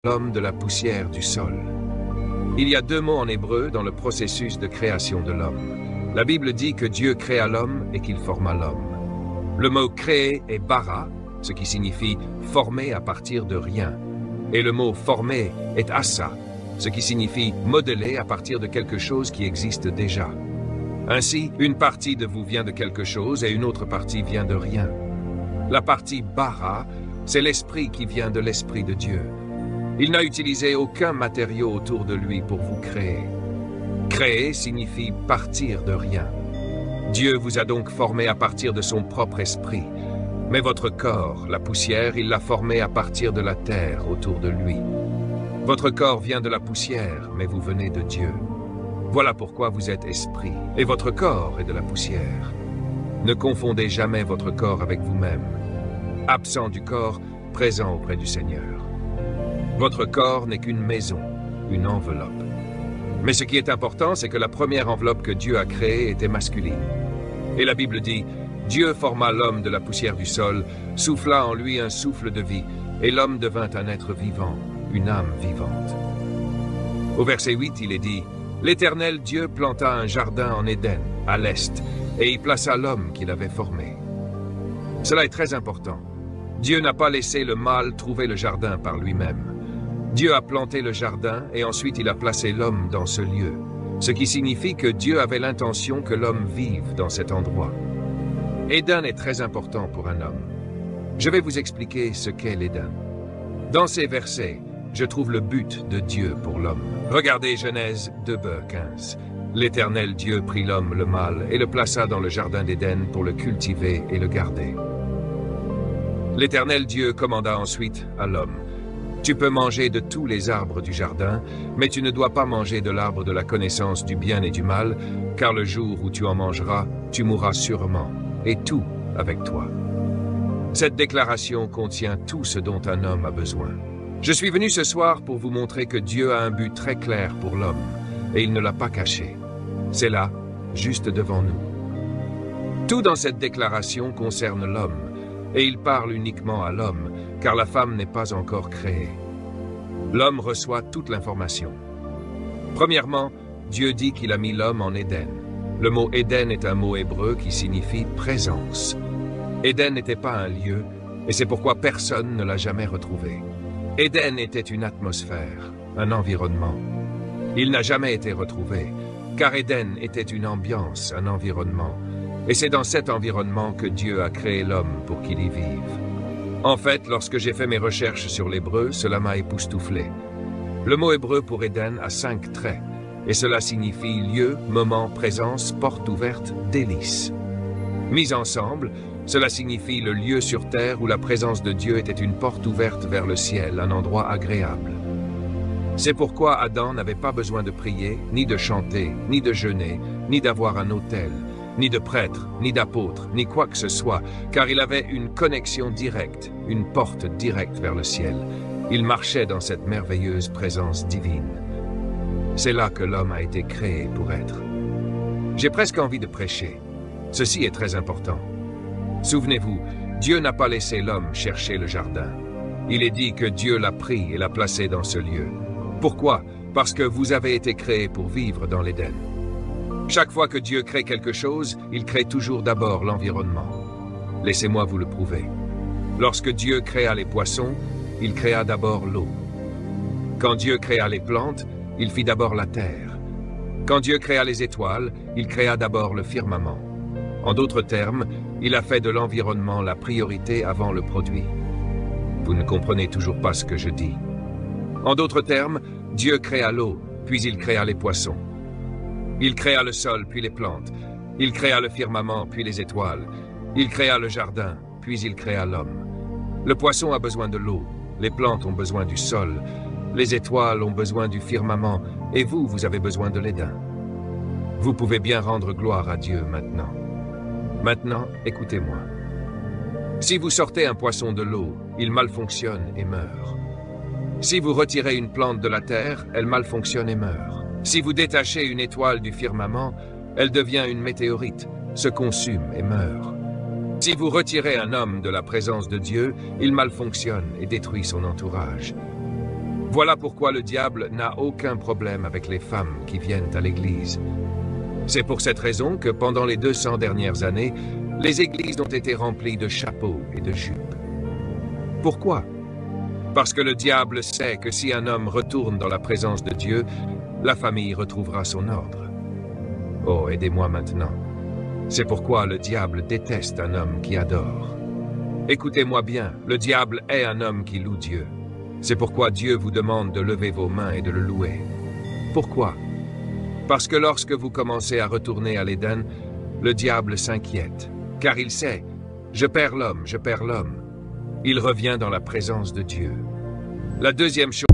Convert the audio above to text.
l'homme de la poussière du sol. Il y a deux mots en hébreu dans le processus de création de l'homme. La Bible dit que Dieu créa l'homme et qu'il forma l'homme. Le mot créer est bara, ce qui signifie former à partir de rien. Et le mot former est assa, ce qui signifie modeler à partir de quelque chose qui existe déjà. Ainsi, une partie de vous vient de quelque chose et une autre partie vient de rien. La partie bara, c'est l'esprit qui vient de l'esprit de Dieu. Il n'a utilisé aucun matériau autour de lui pour vous créer. Créer signifie partir de rien. Dieu vous a donc formé à partir de son propre esprit. Mais votre corps, la poussière, il l'a formé à partir de la terre autour de lui. Votre corps vient de la poussière, mais vous venez de Dieu. Voilà pourquoi vous êtes esprit, et votre corps est de la poussière. Ne confondez jamais votre corps avec vous-même. Absent du corps, présent auprès du Seigneur. Votre corps n'est qu'une maison, une enveloppe. Mais ce qui est important, c'est que la première enveloppe que Dieu a créée était masculine. Et la Bible dit, Dieu forma l'homme de la poussière du sol, souffla en lui un souffle de vie, et l'homme devint un être vivant, une âme vivante. Au verset 8, il est dit, l'Éternel Dieu planta un jardin en Éden, à l'est, et y plaça l'homme qu'il avait formé. Cela est très important. Dieu n'a pas laissé le mâle trouver le jardin par lui-même. Dieu a planté le jardin et ensuite il a placé l'homme dans ce lieu, ce qui signifie que Dieu avait l'intention que l'homme vive dans cet endroit. Éden est très important pour un homme. Je vais vous expliquer ce qu'est l'Éden. Dans ces versets, je trouve le but de Dieu pour l'homme. Regardez Genèse 2:15. L'Éternel Dieu prit l'homme, le mâle, et le plaça dans le jardin d'Éden pour le cultiver et le garder. L'Éternel Dieu commanda ensuite à l'homme, « Tu peux manger de tous les arbres du jardin, mais tu ne dois pas manger de l'arbre de la connaissance du bien et du mal, car le jour où tu en mangeras, tu mourras sûrement, et tout avec toi. » Cette déclaration contient tout ce dont un homme a besoin. Je suis venu ce soir pour vous montrer que Dieu a un but très clair pour l'homme, et il ne l'a pas caché. C'est là, juste devant nous. Tout dans cette déclaration concerne l'homme, et il parle uniquement à l'homme, car la femme n'est pas encore créée. L'homme reçoit toute l'information. Premièrement, Dieu dit qu'il a mis l'homme en Éden. Le mot Éden est un mot hébreu qui signifie présence. Éden n'était pas un lieu, et c'est pourquoi personne ne l'a jamais retrouvé. Éden était une atmosphère, un environnement. Il n'a jamais été retrouvé, car Éden était une ambiance, un environnement. Et c'est dans cet environnement que Dieu a créé l'homme pour qu'il y vive. En fait, lorsque j'ai fait mes recherches sur l'hébreu, cela m'a époustouflé. Le mot hébreu pour Éden a 5 traits, et cela signifie lieu, moment, présence, porte ouverte, délice. Mis ensemble, cela signifie le lieu sur terre où la présence de Dieu était une porte ouverte vers le ciel, un endroit agréable. C'est pourquoi Adam n'avait pas besoin de prier, ni de chanter, ni de jeûner, ni d'avoir un autel, ni de prêtre, ni d'apôtre, ni quoi que ce soit, car il avait une connexion directe, une porte directe vers le ciel. Il marchait dans cette merveilleuse présence divine. C'est là que l'homme a été créé pour être. J'ai presque envie de prêcher. Ceci est très important. Souvenez-vous, Dieu n'a pas laissé l'homme chercher le jardin. Il est dit que Dieu l'a pris et l'a placé dans ce lieu. Pourquoi? Parce que vous avez été créés pour vivre dans l'Éden. Chaque fois que Dieu crée quelque chose, il crée toujours d'abord l'environnement. Laissez-moi vous le prouver. Lorsque Dieu créa les poissons, il créa d'abord l'eau. Quand Dieu créa les plantes, il fit d'abord la terre. Quand Dieu créa les étoiles, il créa d'abord le firmament. En d'autres termes, il a fait de l'environnement la priorité avant le produit. Vous ne comprenez toujours pas ce que je dis. En d'autres termes, Dieu créa l'eau, puis il créa les poissons. Il créa le sol, puis les plantes. Il créa le firmament, puis les étoiles. Il créa le jardin, puis il créa l'homme. Le poisson a besoin de l'eau, les plantes ont besoin du sol, les étoiles ont besoin du firmament, et vous, vous avez besoin de l'Éden. Vous pouvez bien rendre gloire à Dieu maintenant. Maintenant, écoutez-moi. Si vous sortez un poisson de l'eau, il malfonctionne et meurt. Si vous retirez une plante de la terre, elle malfonctionne et meurt. Si vous détachez une étoile du firmament, elle devient une météorite, se consume et meurt. Si vous retirez un homme de la présence de Dieu, il malfonctionne et détruit son entourage. Voilà pourquoi le diable n'a aucun problème avec les femmes qui viennent à l'église. C'est pour cette raison que pendant les 200 dernières années, les églises ont été remplies de chapeaux et de jupes. Pourquoi? Parce que le diable sait que si un homme retourne dans la présence de Dieu, la famille retrouvera son ordre. Oh, aidez-moi maintenant. C'est pourquoi le diable déteste un homme qui adore. Écoutez-moi bien, le diable est un homme qui loue Dieu. C'est pourquoi Dieu vous demande de lever vos mains et de le louer. Pourquoi? Parce que lorsque vous commencez à retourner à l'Éden, le diable s'inquiète, car il sait, je perds l'homme, je perds l'homme. Il revient dans la présence de Dieu. La deuxième chose